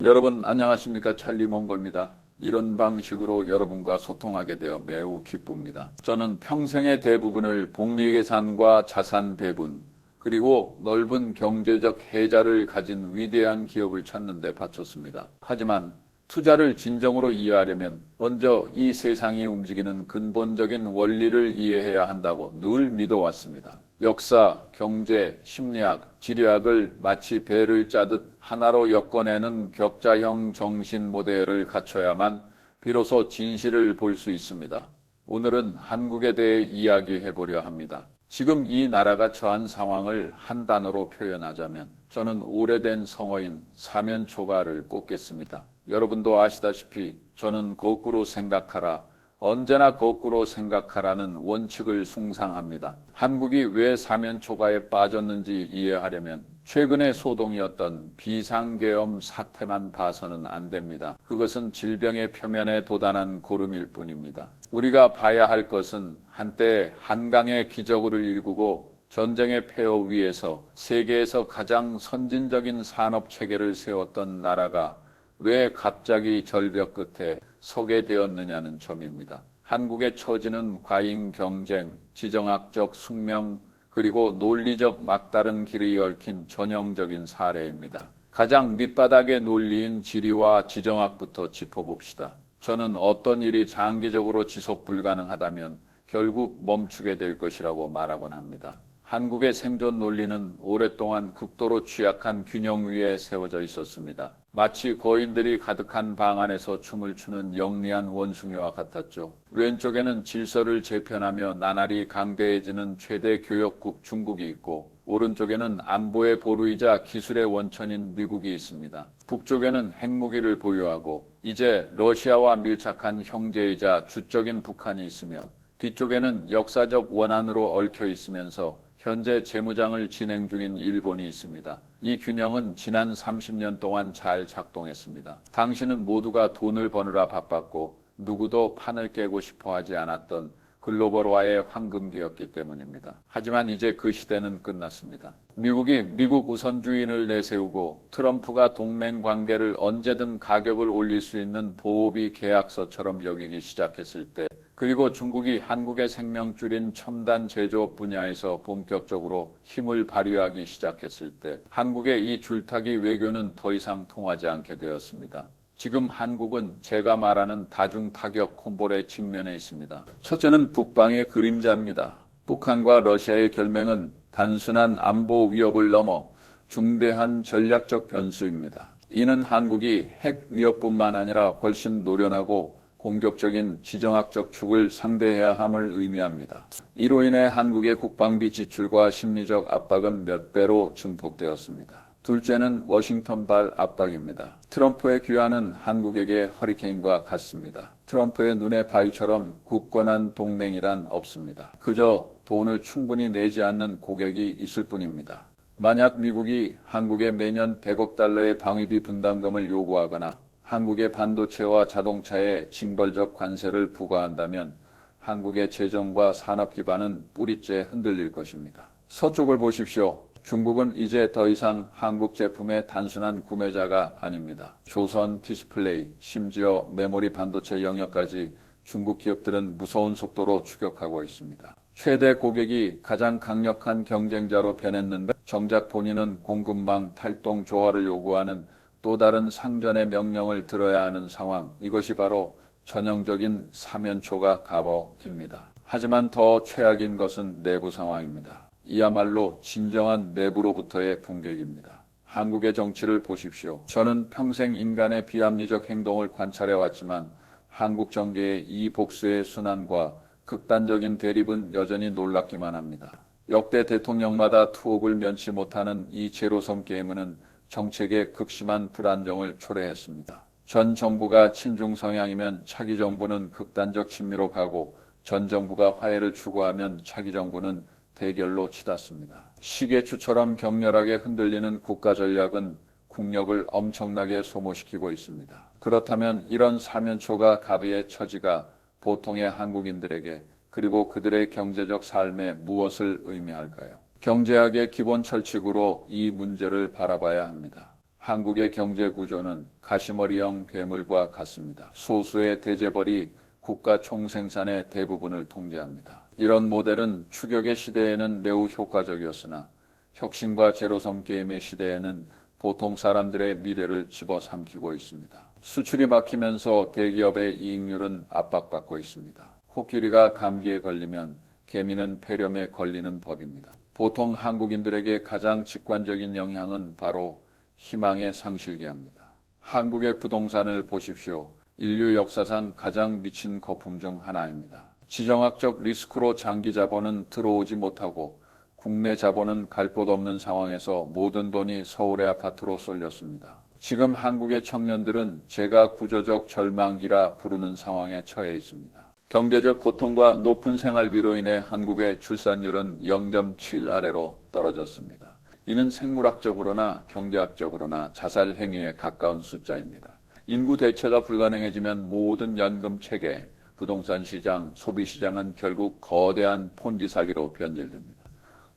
여러분 안녕하십니까? 찰리몽고입니다. 이런 방식으로 여러분과 소통하게 되어 매우 기쁩니다. 저는 평생의 대부분을 복리계산과 자산 배분, 그리고 넓은 경제적 혜자를 가진 위대한 기업을 찾는 데 바쳤습니다. 하지만 투자를 진정으로 이해하려면 먼저 이 세상이 움직이는 근본적인 원리를 이해해야 한다고 늘 믿어왔습니다. 역사, 경제, 심리학, 지리학을 마치 배를 짜듯 하나로 엮어내는 격자형 정신 모델을 갖춰야만 비로소 진실을 볼 수 있습니다. 오늘은 한국에 대해 이야기해 보려 합니다. 지금 이 나라가 처한 상황을 한 단어로 표현하자면 저는 오래된 성어인 사면초가를 꼽겠습니다. 여러분도 아시다시피 저는 거꾸로 생각하라, 언제나 거꾸로 생각하라는 원칙을 숭상합니다. 한국이 왜 사면초가에 빠졌는지 이해하려면 최근의 소동이었던 비상계엄 사태만 봐서는 안 됩니다. 그것은 질병의 표면에 돋아난 고름일 뿐입니다. 우리가 봐야 할 것은 한때 한강의 기적을 일구고 전쟁의 폐허 위에서 세계에서 가장 선진적인 산업 체계를 세웠던 나라가 왜 갑자기 절벽 끝에 서게 되었느냐는 점입니다. 한국의 처지는 과잉 경쟁, 지정학적 숙명, 그리고 논리적 막다른 길이 얽힌 전형적인 사례입니다. 가장 밑바닥의 논리인 지리와 지정학부터 짚어봅시다. 저는 어떤 일이 장기적으로 지속 불가능하다면 결국 멈추게 될 것이라고 말하곤 합니다. 한국의 생존 논리는 오랫동안 극도로 취약한 균형 위에 세워져 있었습니다. 마치 거인들이 가득한 방 안에서 춤을 추는 영리한 원숭이와 같았죠. 왼쪽에는 질서를 재편하며 나날이 강대해지는 최대 교역국 중국이 있고, 오른쪽에는 안보의 보루이자 기술의 원천인 미국이 있습니다. 북쪽에는 핵무기를 보유하고 이제 러시아와 밀착한 형제이자 주적인 북한이 있으며, 뒤쪽에는 역사적 원한으로 얽혀 있으면서 현재 재무장을 진행 중인 일본이 있습니다. 이 균형은 지난 30년 동안 잘 작동했습니다. 당신은 모두가 돈을 버느라 바빴고 누구도 판을 깨고 싶어 하지 않았던 글로벌화의 황금기였기 때문입니다. 하지만 이제 그 시대는 끝났습니다. 미국이 미국 우선주의를 내세우고 트럼프가 동맹 관계를 언제든 가격을 올릴 수 있는 보호비 계약서처럼 여기기 시작했을 때, 그리고 중국이 한국의 생명줄인 첨단 제조업 분야에서 본격적으로 힘을 발휘하기 시작했을 때 한국의 이 줄타기 외교는 더 이상 통하지 않게 되었습니다. 지금 한국은 제가 말하는 다중타격 콤보에 직면해 있습니다. 첫째는 북방의 그림자입니다. 북한과 러시아의 결맹은 단순한 안보 위협을 넘어 중대한 전략적 변수입니다. 이는 한국이 핵 위협뿐만 아니라 훨씬 노련하고 공격적인 지정학적 축을 상대해야 함을 의미합니다. 이로 인해 한국의 국방비 지출과 심리적 압박은 몇 배로 증폭되었습니다. 둘째는 워싱턴발 압박입니다. 트럼프의 귀환은 한국에게 허리케인과 같습니다. 트럼프의 눈의 바위처럼 굳건한 동맹이란 없습니다. 그저 돈을 충분히 내지 않는 고객이 있을 뿐입니다. 만약 미국이 한국에 매년 100억 달러의 방위비 분담금을 요구하거나 한국의 반도체와 자동차에 징벌적 관세를 부과한다면 한국의 재정과 산업 기반은 뿌리째 흔들릴 것입니다. 서쪽을 보십시오. 중국은 이제 더 이상 한국 제품의 단순한 구매자가 아닙니다. 조선 디스플레이, 심지어 메모리 반도체 영역까지 중국 기업들은 무서운 속도로 추격하고 있습니다. 최대 고객이 가장 강력한 경쟁자로 변했는데 정작 본인은 공급망 탈동 조화를 요구하는 또 다른 상전의 명령을 들어야 하는 상황, 이것이 바로 전형적인 사면초가 갑옷입니다. 하지만 더 최악인 것은 내부 상황입니다. 이야말로 진정한 내부로부터의 공격입니다. 한국의 정치를 보십시오. 저는 평생 인간의 비합리적 행동을 관찰해왔지만 한국 정계의 이 복수의 순환과 극단적인 대립은 여전히 놀랍기만 합니다. 역대 대통령마다 투옥을 면치 못하는 이 제로섬 게임은 정책의 극심한 불안정을 초래했습니다. 전 정부가 친중 성향이면 차기 정부는 극단적 친미로 가고, 전 정부가 화해를 추구하면 차기 정부는 대결로 치닫습니다. 시계추처럼 격렬하게 흔들리는 국가 전략은 국력을 엄청나게 소모시키고 있습니다. 그렇다면 이런 사면초가 갑의 처지가 보통의 한국인들에게, 그리고 그들의 경제적 삶에 무엇을 의미할까요? 경제학의 기본 철칙으로 이 문제를 바라봐야 합니다. 한국의 경제 구조는 가시머리형 괴물과 같습니다. 소수의 대재벌이 국가 총생산의 대부분을 통제합니다. 이런 모델은 추격의 시대에는 매우 효과적이었으나 혁신과 제로섬 게임의 시대에는 보통 사람들의 미래를 집어삼키고 있습니다. 수출이 막히면서 대기업의 이익률은 압박받고 있습니다. 코끼리가 감기에 걸리면 개미는 폐렴에 걸리는 법입니다. 보통 한국인들에게 가장 직관적인 영향은 바로 희망의 상실기합니다. 한국의 부동산을 보십시오. 인류 역사상 가장 미친 거품 중 하나입니다. 지정학적 리스크로 장기 자본은 들어오지 못하고 국내 자본은 갈 곳 없는 상황에서 모든 돈이 서울의 아파트로 쏠렸습니다. 지금 한국의 청년들은 제가 구조적 절망기라 부르는 상황에 처해 있습니다. 경제적 고통과 높은 생활비로 인해 한국의 출산율은 0.7 아래로 떨어졌습니다. 이는 생물학적으로나 경제학적으로나 자살 행위에 가까운 숫자입니다. 인구 대체가 불가능해지면 모든 연금 체계, 부동산 시장, 소비 시장은 결국 거대한 폰지 사기로 변질됩니다.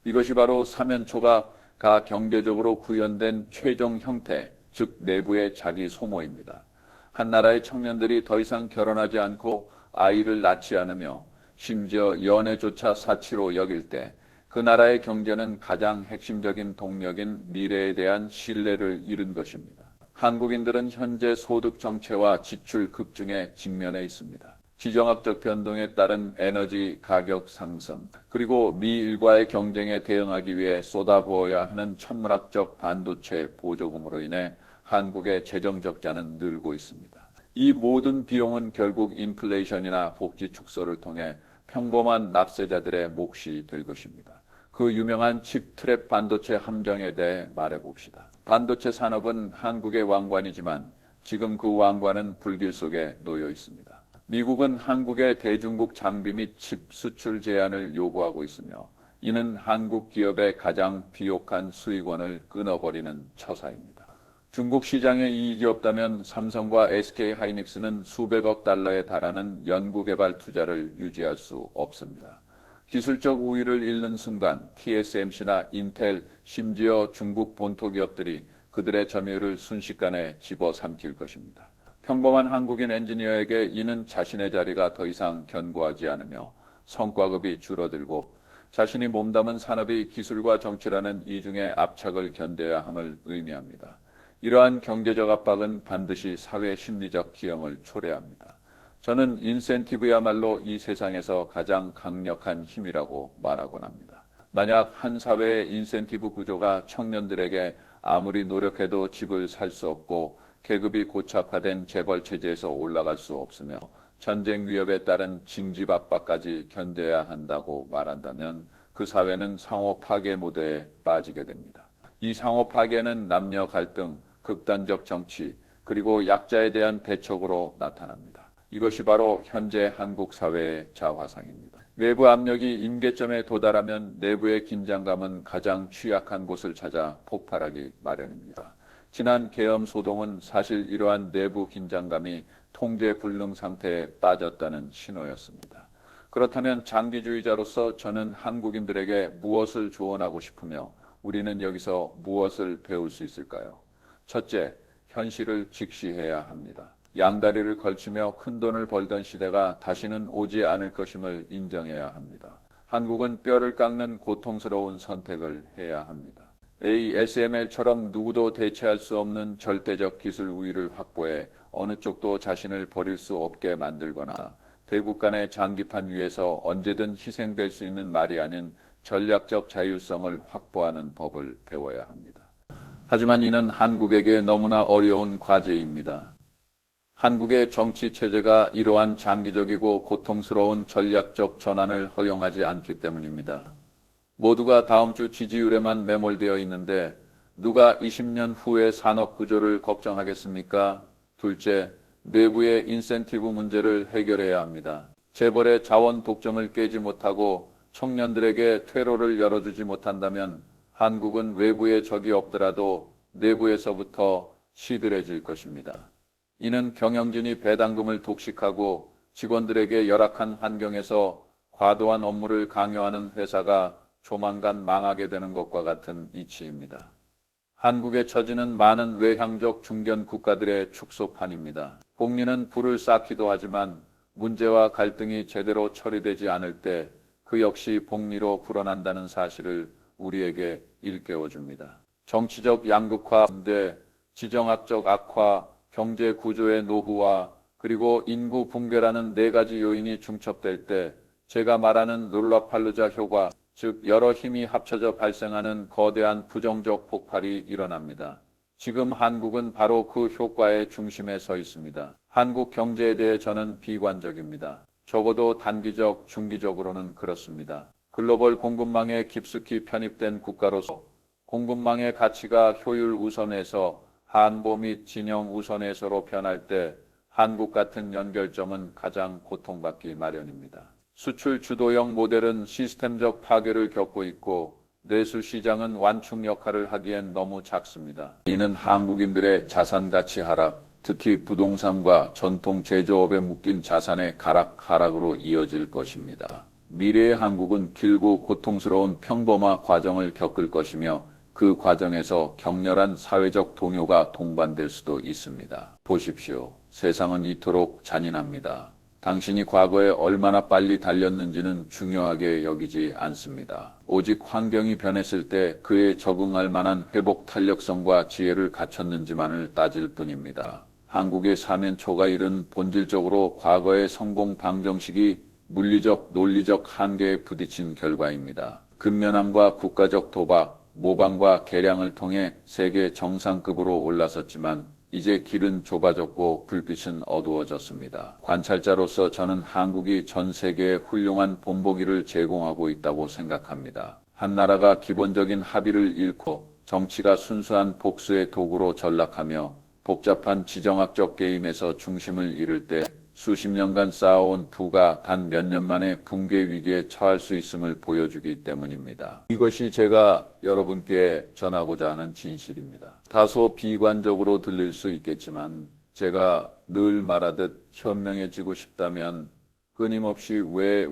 이것이 바로 사면초가 경제적으로 구현된 최종 형태, 즉 내부의 자기 소모입니다. 한 나라의 청년들이 더 이상 결혼하지 않고 아이를 낳지 않으며 심지어 연애조차 사치로 여길 때 그 나라의 경제는 가장 핵심적인 동력인 미래에 대한 신뢰를 잃은 것입니다. 한국인들은 현재 소득 정체와 지출 급증에 직면해 있습니다. 지정학적 변동에 따른 에너지 가격 상승, 그리고 미일과의 경쟁에 대응하기 위해 쏟아부어야 하는 천문학적 반도체 보조금으로 인해 한국의 재정 적자는 늘고 있습니다. 이 모든 비용은 결국 인플레이션이나 복지 축소를 통해 평범한 납세자들의 몫이 될 것입니다. 그 유명한 칩 트랩 반도체 함정에 대해 말해봅시다. 반도체 산업은 한국의 왕관이지만 지금 그 왕관은 불길 속에 놓여 있습니다. 미국은 한국의 대중국 장비 및 칩 수출 제한을 요구하고 있으며 이는 한국 기업의 가장 비옥한 수익원을 끊어버리는 처사입니다. 중국 시장에 이익이 없다면 삼성과 SK하이닉스는 수백억 달러에 달하는 연구개발 투자를 유지할 수 없습니다. 기술적 우위를 잃는 순간 TSMC나 인텔, 심지어 중국 본토 기업들이 그들의 점유율을 순식간에 집어삼킬 것입니다. 평범한 한국인 엔지니어에게 이는 자신의 자리가 더 이상 견고하지 않으며 성과급이 줄어들고 자신이 몸담은 산업이 기술과 정치라는 이중의 압착을 견뎌야 함을 의미합니다. 이러한 경제적 압박은 반드시 사회 심리적 기형을 초래합니다. 저는 인센티브야말로 이 세상에서 가장 강력한 힘이라고 말하곤 합니다. 만약 한 사회의 인센티브 구조가 청년들에게 아무리 노력해도 집을 살 수 없고 계급이 고착화된 재벌 체제에서 올라갈 수 없으며 전쟁 위협에 따른 징집 압박까지 견뎌야 한다고 말한다면 그 사회는 상호 파괴 모드에 빠지게 됩니다. 이 상호 파괴는 남녀 갈등, 극단적 정치, 그리고 약자에 대한 배척으로 나타납니다. 이것이 바로 현재 한국 사회의 자화상입니다. 외부 압력이 임계점에 도달하면 내부의 긴장감은 가장 취약한 곳을 찾아 폭발하기 마련입니다. 지난 계엄 소동은 사실 이러한 내부 긴장감이 통제 불능 상태에 빠졌다는 신호였습니다. 그렇다면 장기주의자로서 저는 한국인들에게 무엇을 조언하고 싶으며 우리는 여기서 무엇을 배울 수 있을까요? 첫째, 현실을 직시해야 합니다. 양다리를 걸치며 큰돈을 벌던 시대가 다시는 오지 않을 것임을 인정해야 합니다. 한국은 뼈를 깎는 고통스러운 선택을 해야 합니다. ASML처럼 누구도 대체할 수 없는 절대적 기술 우위를 확보해 어느 쪽도 자신을 버릴 수 없게 만들거나 대국 간의 장기판 위에서 언제든 희생될 수 있는 말이 아닌 전략적 자율성을 확보하는 법을 배워야 합니다. 하지만 이는 한국에게 너무나 어려운 과제입니다. 한국의 정치 체제가 이러한 장기적이고 고통스러운 전략적 전환을 허용하지 않기 때문입니다. 모두가 다음 주 지지율에만 매몰되어 있는데 누가 20년 후의 산업 구조를 걱정하겠습니까? 둘째, 내부의 인센티브 문제를 해결해야 합니다. 재벌의 자원 독점을 깨지 못하고 청년들에게 퇴로를 열어주지 못한다면 한국은 외부의 적이 없더라도 내부에서부터 시들해질 것입니다. 이는 경영진이 배당금을 독식하고 직원들에게 열악한 환경에서 과도한 업무를 강요하는 회사가 조만간 망하게 되는 것과 같은 이치입니다. 한국에 처지는 많은 외향적 중견 국가들의 축소판입니다. 복리는 불을 쌓기도 하지만 문제와 갈등이 제대로 처리되지 않을 때 그 역시 복리로 불어난다는 사실을 우리에게 일깨워줍니다. 정치적 양극화, 지정학적 악화, 경제 구조의 노후화, 그리고 인구 붕괴라는 네 가지 요인이 중첩될 때 제가 말하는 롤러팔루자 효과, 즉 여러 힘이 합쳐져 발생하는 거대한 부정적 폭발이 일어납니다. 지금 한국은 바로 그 효과의 중심에 서 있습니다. 한국 경제에 대해 저는 비관적입니다. 적어도 단기적, 중기적으로는 그렇습니다. 글로벌 공급망에 깊숙이 편입된 국가로서 공급망의 가치가 효율 우선에서 한보 및 진영 우선에서로 변할 때 한국 같은 연결점은 가장 고통받기 마련입니다. 수출 주도형 모델은 시스템적 파괴를 겪고 있고 내수 시장은 완충 역할을 하기엔 너무 작습니다. 이는 한국인들의 자산 가치 하락, 특히 부동산과 전통 제조업에 묶인 자산의 하락으로 이어질 것입니다. 미래의 한국은 길고 고통스러운 평범화 과정을 겪을 것이며 그 과정에서 격렬한 사회적 동요가 동반될 수도 있습니다. 보십시오. 세상은 이토록 잔인합니다. 당신이 과거에 얼마나 빨리 달렸는지는 중요하게 여기지 않습니다. 오직 환경이 변했을 때 그에 적응할 만한 회복 탄력성과 지혜를 갖췄는지만을 따질 뿐입니다. 한국의 사면초가 이른 본질적으로 과거의 성공 방정식이 물리적, 논리적 한계에 부딪힌 결과입니다. 근면함과 국가적 도박, 모방과 개량을 통해 세계 정상급으로 올라섰지만 이제 길은 좁아졌고 불빛은 어두워졌습니다. 관찰자로서 저는 한국이 전 세계에 훌륭한 본보기를 제공하고 있다고 생각합니다. 한 나라가 기본적인 합의를 잃고 정치가 순수한 복수의 도구로 전락하며 복잡한 지정학적 게임에서 중심을 잃을 때 수십 년간 쌓아온 부가 단 몇 년 만에 붕괴 위기에 처할 수 있음을 보여주기 때문입니다. 이것이 제가 여러분께 전하고자 하는 진실입니다. 다소 비관적으로 들릴 수 있겠지만 제가 늘 말하듯 현명해지고 싶다면 끊임없이 왜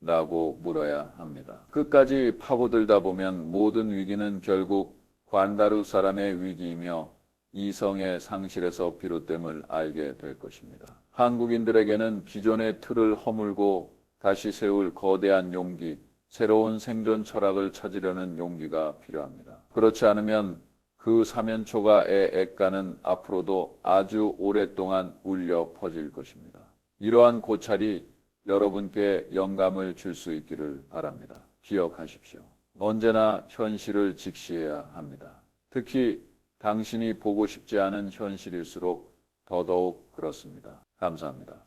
라고 물어야 합니다. 끝까지 파고들다 보면 모든 위기는 결국 관다루 사람의 위기이며 이성의 상실에서 비롯됨을 알게 될 것입니다. 한국인들에게는 기존의 틀을 허물고 다시 세울 거대한 용기, 새로운 생존 철학을 찾으려는 용기가 필요합니다. 그렇지 않으면 그 사면초가의 액가는 앞으로도 아주 오랫동안 울려 퍼질 것입니다. 이러한 고찰이 여러분께 영감을 줄 수 있기를 바랍니다. 기억하십시오. 언제나 현실을 직시해야 합니다. 특히 당신이 보고 싶지 않은 현실일수록 더더욱 그렇습니다. 감사합니다.